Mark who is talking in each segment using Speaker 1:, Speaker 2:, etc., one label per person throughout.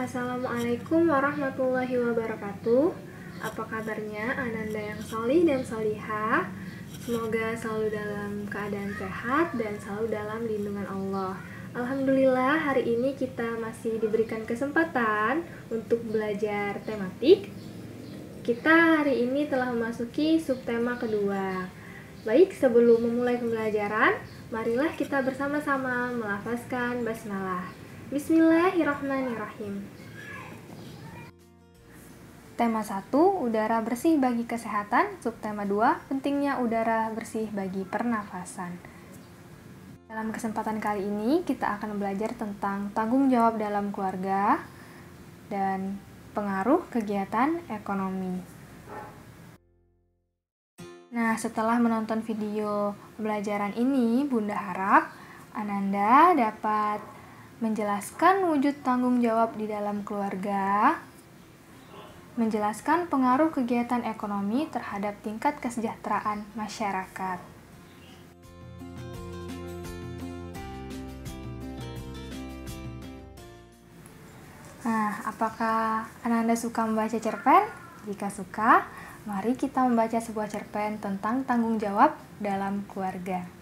Speaker 1: Assalamualaikum warahmatullahi wabarakatuh. Apa kabarnya Ananda yang solih dan solihah? Semoga selalu dalam keadaan sehat dan selalu dalam lindungan Allah. Alhamdulillah hari ini kita masih diberikan kesempatan untuk belajar tematik. Kita hari ini telah memasuki subtema kedua. Baik, sebelum memulai pembelajaran, marilah kita bersama-sama melafazkan basmalah. Bismillahirrahmanirrahim. Tema 1, udara bersih bagi kesehatan. Subtema 2, pentingnya udara bersih bagi pernafasan. Dalam kesempatan kali ini, kita akan belajar tentang tanggung jawab dalam keluarga dan pengaruh kegiatan ekonomi. Nah, setelah menonton video pembelajaran ini, Bunda harap Ananda dapat menjelaskan wujud tanggung jawab di dalam keluarga, menjelaskan pengaruh kegiatan ekonomi terhadap tingkat kesejahteraan masyarakat. Nah, apakah Ananda suka membaca cerpen? Jika suka, mari kita membaca sebuah cerpen tentang tanggung jawab dalam keluarga.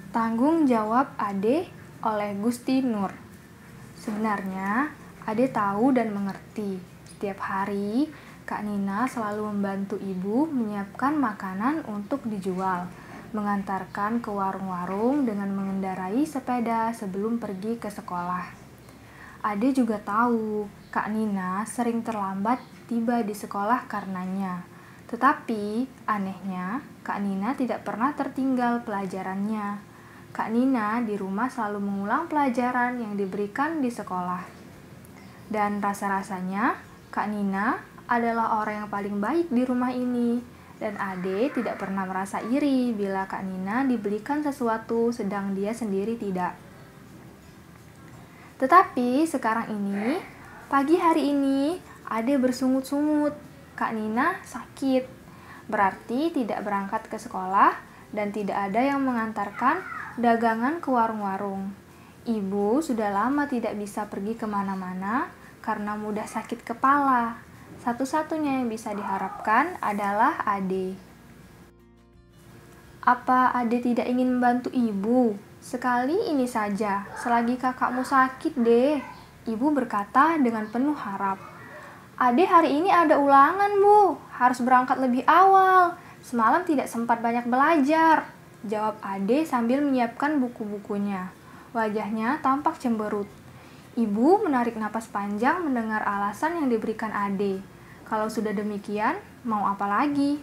Speaker 1: Tanggung Jawab Ade oleh Gusti Nur. Sebenarnya, Ade tahu dan mengerti. Setiap hari, Kak Nina selalu membantu ibu menyiapkan makanan untuk dijual, mengantarkan ke warung-warung dengan mengendarai sepeda sebelum pergi ke sekolah. Ade juga tahu, Kak Nina sering terlambat tiba di sekolah karenanya. Tetapi, anehnya, Kak Nina tidak pernah tertinggal pelajarannya. Kak Nina di rumah selalu mengulang pelajaran yang diberikan di sekolah. Dan rasa-rasanya, Kak Nina adalah orang yang paling baik di rumah ini. Dan Ade tidak pernah merasa iri bila Kak Nina dibelikan sesuatu sedang dia sendiri tidak. Tetapi sekarang ini, pagi hari ini, Ade bersungut-sungut. Kak Nina sakit. Berarti tidak berangkat ke sekolah dan tidak ada yang mengantarkan dagangan ke warung-warung. Ibu sudah lama tidak bisa pergi kemana-mana karena mudah sakit kepala. Satu-satunya yang bisa diharapkan adalah Ade. Apa Ade tidak ingin membantu ibu? Sekali ini saja, selagi kakakmu sakit deh. Ibu berkata dengan penuh harap. Ade hari ini ada ulangan, Bu. Harus berangkat lebih awal. Semalam tidak sempat banyak belajar. Jawab Ade sambil menyiapkan buku-bukunya. Wajahnya tampak cemberut. Ibu menarik napas panjang mendengar alasan yang diberikan Ade. Kalau sudah demikian, mau apa lagi?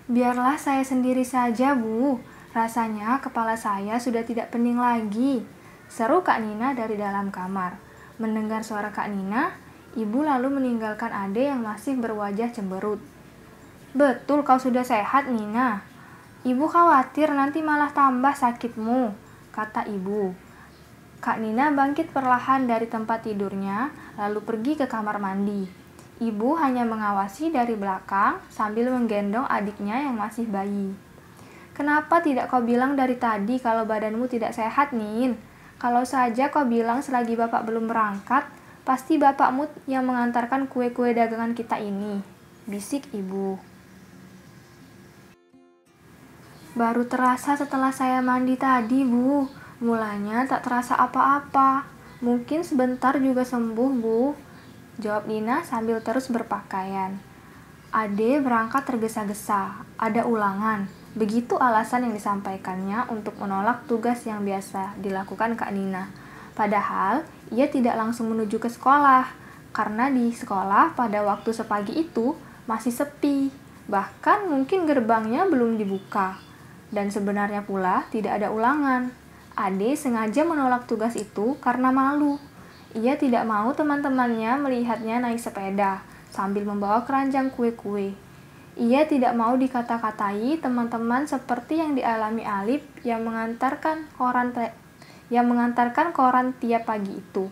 Speaker 1: Biarlah saya sendiri saja, Bu. Rasanya kepala saya sudah tidak pening lagi. Seru Kak Nina dari dalam kamar. Mendengar suara Kak Nina, ibu lalu meninggalkan Ade yang masih berwajah cemberut. Betul kau sudah sehat, Nina. Ibu khawatir nanti malah tambah sakitmu, kata ibu. Kak Nina bangkit perlahan dari tempat tidurnya, lalu pergi ke kamar mandi. Ibu hanya mengawasi dari belakang sambil menggendong adiknya yang masih bayi. Kenapa tidak kau bilang dari tadi kalau badanmu tidak sehat, Nin? Kalau saja kau bilang selagi bapak belum berangkat, pasti bapakmu yang mengantarkan kue-kue dagangan kita ini, bisik ibu. Baru terasa setelah saya mandi tadi, Bu. Mulanya tak terasa apa-apa. Mungkin sebentar juga sembuh, Bu. Jawab Nina sambil terus berpakaian. Ade berangkat tergesa-gesa. Ada ulangan. Begitu alasan yang disampaikannya untuk menolak tugas yang biasa dilakukan Kak Nina. Padahal, ia tidak langsung menuju ke sekolah. Karena di sekolah pada waktu sepagi itu masih sepi. Bahkan mungkin gerbangnya belum dibuka. Dan sebenarnya pula tidak ada ulangan. Ade sengaja menolak tugas itu karena malu. Ia tidak mau teman-temannya melihatnya naik sepeda sambil membawa keranjang kue-kue. Ia tidak mau dikata-katai teman-teman seperti yang dialami Alip yang mengantarkan koran tiap pagi itu.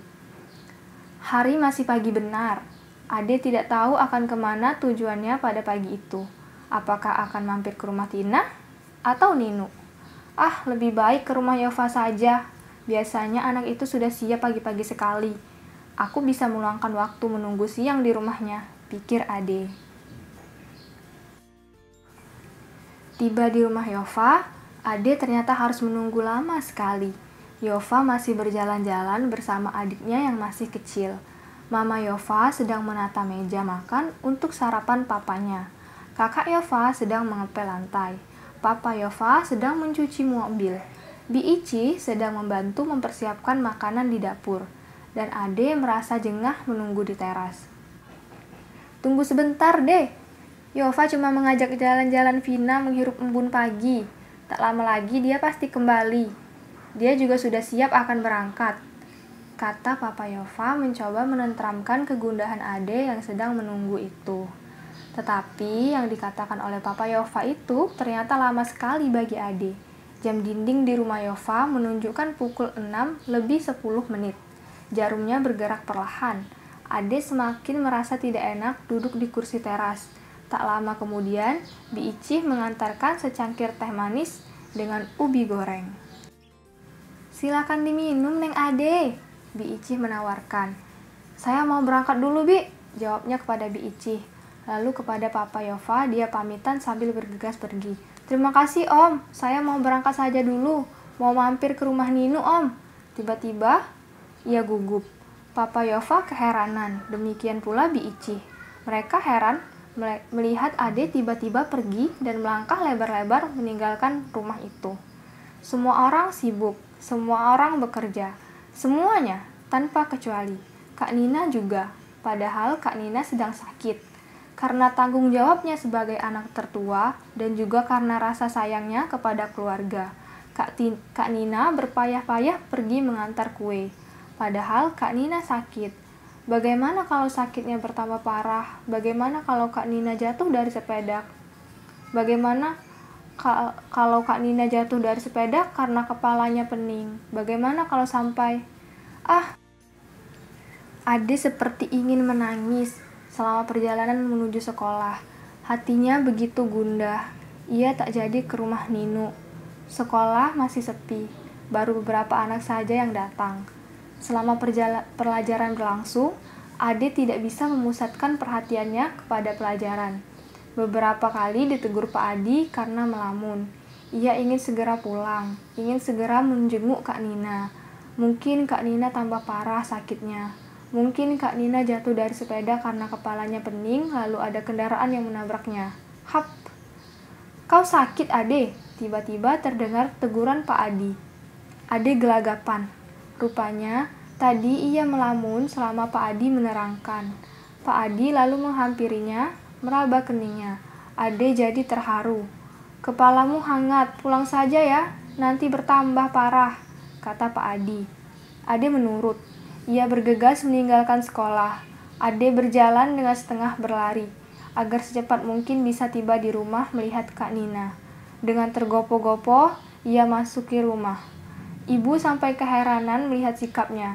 Speaker 1: Hari masih pagi benar. Ade tidak tahu akan kemana tujuannya pada pagi itu. Apakah akan mampir ke rumah Tina? Atau Ninu? Lebih baik ke rumah Yova saja. Biasanya anak itu sudah siap pagi-pagi sekali. Aku bisa meluangkan waktu menunggu siang di rumahnya, pikir Ade. Tiba di rumah Yova, Ade ternyata harus menunggu lama sekali. Yova masih berjalan-jalan bersama adiknya yang masih kecil. Mama Yova sedang menata meja makan untuk sarapan papanya. Kakak Yova sedang mengepel lantai. Papa Yova sedang mencuci mobil. Bi Ici sedang membantu mempersiapkan makanan di dapur. Dan Ade merasa jengah menunggu di teras. Tunggu sebentar deh. Yova cuma mengajak jalan-jalan Vina menghirup embun pagi. Tak lama lagi dia pasti kembali. Dia juga sudah siap akan berangkat, kata Papa Yova mencoba menenteramkan kegundahan Ade yang sedang menunggu itu. Tetapi yang dikatakan oleh Papa Yova itu ternyata lama sekali bagi Ade. Jam dinding di rumah Yova menunjukkan pukul 6 lebih 10 menit. Jarumnya bergerak perlahan. Ade semakin merasa tidak enak duduk di kursi teras. Tak lama kemudian, Bi Ici mengantarkan secangkir teh manis dengan ubi goreng. Silakan diminum, Neng Ade, Bi Ici menawarkan. Saya mau berangkat dulu, Bi, jawabnya kepada Bi Ici. Lalu kepada Papa Yova dia pamitan sambil bergegas pergi. Terima kasih, Om, saya mau berangkat saja dulu. Mau mampir ke rumah Ninu, Om. Tiba-tiba, ia gugup. Papa Yova keheranan, demikian pula Bi Ici. Mereka heran melihat Ade tiba-tiba pergi dan melangkah lebar-lebar meninggalkan rumah itu. Semua orang sibuk, semua orang bekerja, semuanya tanpa kecuali. Kak Nina juga, padahal Kak Nina sedang sakit. Karena tanggung jawabnya sebagai anak tertua dan juga karena rasa sayangnya kepada keluarga, Kak Nina berpayah-payah pergi mengantar kue. Padahal Kak Nina sakit. Bagaimana kalau sakitnya bertambah parah? Bagaimana kalau Kak Nina jatuh dari sepeda? Bagaimana kalau Kak Nina jatuh dari sepeda karena kepalanya pening? Bagaimana kalau sampai... Ade seperti ingin menangis selama perjalanan menuju sekolah. Hatinya begitu gundah. Ia tak jadi ke rumah Ninu. Sekolah masih sepi. Baru beberapa anak saja yang datang. Selama pelajaran berlangsung, Ade tidak bisa memusatkan perhatiannya kepada pelajaran. Beberapa kali ditegur Pak Adi karena melamun. Ia ingin segera pulang, ingin segera menjenguk Kak Nina. Mungkin Kak Nina tambah parah sakitnya. Mungkin Kak Nina jatuh dari sepeda karena kepalanya pening, lalu ada kendaraan yang menabraknya. Hap! Kau sakit, Ade? Tiba-tiba terdengar teguran Pak Adi. Ade gelagapan. Rupanya, tadi ia melamun selama Pak Adi menerangkan. Pak Adi lalu menghampirinya, meraba keningnya. Ade jadi terharu. Kepalamu hangat, pulang saja ya, nanti bertambah parah, kata Pak Adi. Ade menurut. Ia bergegas meninggalkan sekolah. Ade berjalan dengan setengah berlari, agar secepat mungkin bisa tiba di rumah melihat Kak Nina. Dengan tergopoh-gopoh, ia masuki rumah. Ibu sampai keheranan melihat sikapnya,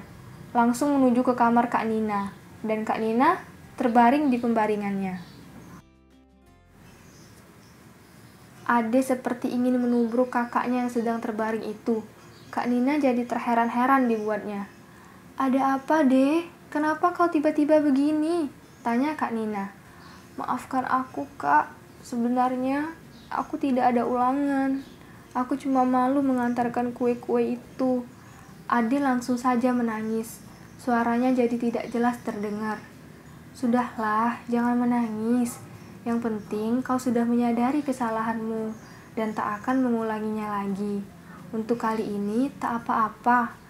Speaker 1: langsung menuju ke kamar Kak Nina, dan Kak Nina terbaring di pembaringannya. Ade seperti ingin menubruk kakaknya yang sedang terbaring itu. Kak Nina jadi terheran-heran dibuatnya. Ada apa, Deh? Kenapa kau tiba-tiba begini? Tanya Kak Nina. Maafkan aku, Kak. Sebenarnya aku tidak ada ulangan. Aku cuma malu mengantarkan kue-kue itu. Ade langsung saja menangis. Suaranya jadi tidak jelas terdengar. Sudahlah, jangan menangis. Yang penting kau sudah menyadari kesalahanmu dan tak akan mengulanginya lagi. Untuk kali ini tak apa-apa.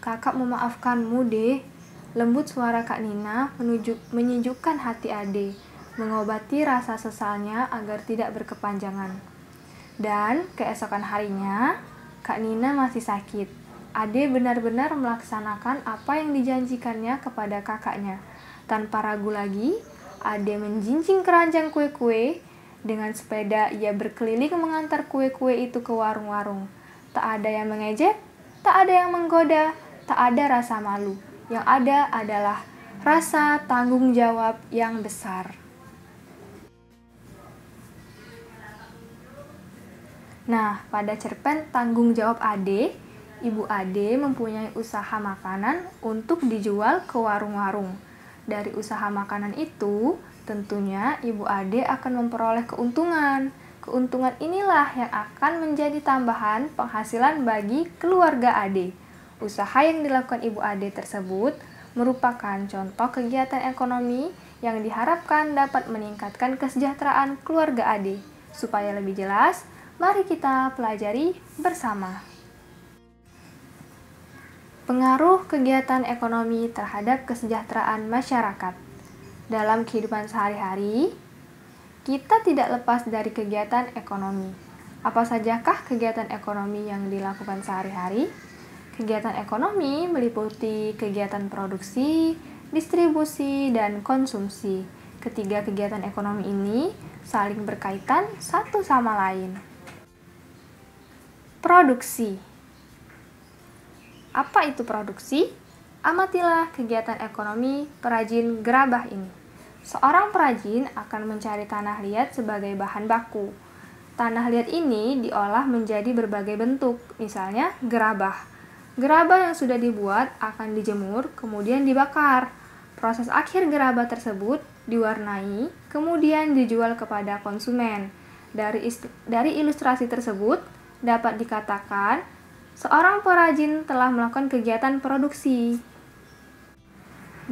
Speaker 1: Kakak memaafkanmu, Deh. Lembut suara Kak Nina menyejukkan hati Ade, mengobati rasa sesalnya agar tidak berkepanjangan. Dan keesokan harinya, Kak Nina masih sakit. Ade benar-benar melaksanakan apa yang dijanjikannya kepada kakaknya. Tanpa ragu lagi, Ade menjinjing keranjang kue-kue. Dengan sepeda, ia berkeliling mengantar kue-kue itu ke warung-warung. Tak ada yang mengejek, tak ada yang menggoda, tak ada rasa malu. Yang ada adalah rasa tanggung jawab yang besar. Nah, pada cerpen Tanggung Jawab Ade, Ibu Ade mempunyai usaha makanan untuk dijual ke warung-warung. Dari usaha makanan itu, tentunya Ibu Ade akan memperoleh keuntungan. Keuntungan inilah yang akan menjadi tambahan penghasilan bagi keluarga Ade. Usaha yang dilakukan Ibu Ade tersebut merupakan contoh kegiatan ekonomi yang diharapkan dapat meningkatkan kesejahteraan keluarga Ade. Supaya lebih jelas, mari kita pelajari bersama. Pengaruh kegiatan ekonomi terhadap kesejahteraan masyarakat. Dalam kehidupan sehari-hari, kita tidak lepas dari kegiatan ekonomi. Apa sajakah kegiatan ekonomi yang dilakukan sehari-hari? Kegiatan ekonomi meliputi kegiatan produksi, distribusi, dan konsumsi. Ketiga kegiatan ekonomi ini saling berkaitan satu sama lain. Produksi. Apa itu produksi? Amatilah kegiatan ekonomi perajin gerabah ini. Seorang perajin akan mencari tanah liat sebagai bahan baku. Tanah liat ini diolah menjadi berbagai bentuk, misalnya gerabah. Gerabah yang sudah dibuat akan dijemur, kemudian dibakar. Proses akhir gerabah tersebut diwarnai, kemudian dijual kepada konsumen. Dari ilustrasi tersebut, dapat dikatakan seorang perajin telah melakukan kegiatan produksi.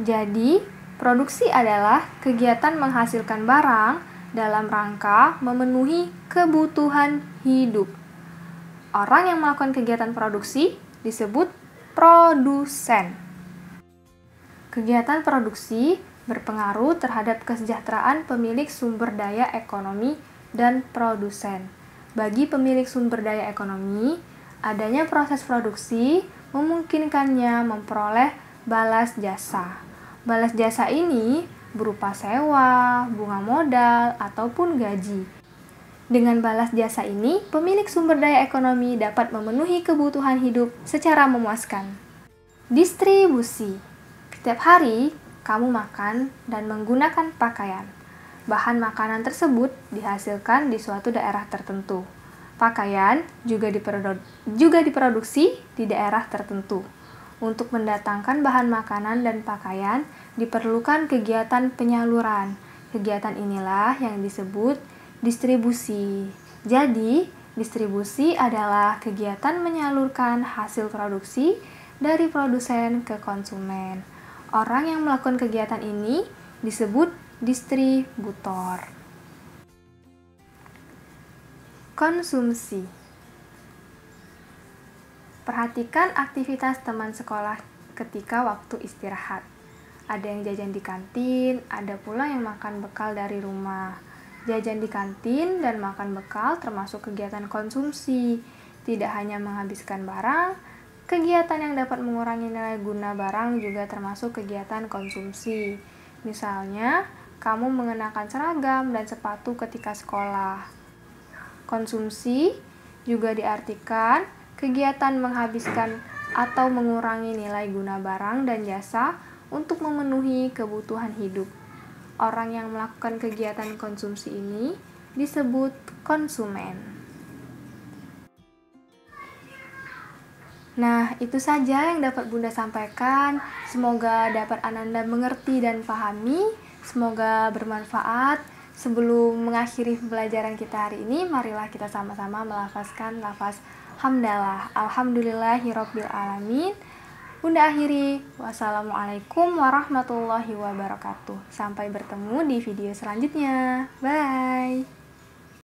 Speaker 1: Jadi, produksi adalah kegiatan menghasilkan barang dalam rangka memenuhi kebutuhan hidup. Orang yang melakukan kegiatan produksi disebut produsen. Kegiatan produksi berpengaruh terhadap kesejahteraan pemilik sumber daya ekonomi dan produsen. Bagi pemilik sumber daya ekonomi, adanya proses produksi memungkinkannya memperoleh balas jasa. Balas jasa ini berupa sewa, bunga modal, ataupun gaji. Dengan balas jasa ini, pemilik sumber daya ekonomi dapat memenuhi kebutuhan hidup secara memuaskan. Distribusi. Setiap hari, kamu makan dan menggunakan pakaian. Bahan makanan tersebut dihasilkan di suatu daerah tertentu. Pakaian juga diproduksi di daerah tertentu. Untuk mendatangkan bahan makanan dan pakaian diperlukan kegiatan penyaluran. Kegiatan inilah yang disebut distribusi. Jadi, distribusi adalah kegiatan menyalurkan hasil produksi dari produsen ke konsumen. Orang yang melakukan kegiatan ini disebut distributor. Konsumsi. Perhatikan aktivitas teman sekolah ketika waktu istirahat. Ada yang jajan di kantin, ada pula yang makan bekal dari rumah. Jajan di kantin dan makan bekal termasuk kegiatan konsumsi. Tidak hanya menghabiskan barang, kegiatan yang dapat mengurangi nilai guna barang juga termasuk kegiatan konsumsi. Misalnya, kamu mengenakan seragam dan sepatu ketika sekolah. Konsumsi juga diartikan kegiatan menghabiskan atau mengurangi nilai guna barang dan jasa untuk memenuhi kebutuhan hidup. Orang yang melakukan kegiatan konsumsi ini disebut konsumen. Nah, itu saja yang dapat Bunda sampaikan. Semoga dapat Ananda mengerti dan pahami. Semoga bermanfaat. Sebelum mengakhiri pembelajaran kita hari ini, marilah kita sama-sama melafazkan lafaz hamdalah. Alhamdulillahirabbil alamin. Bunda akhiri. Wassalamualaikum warahmatullahi wabarakatuh. Sampai bertemu di video selanjutnya. Bye.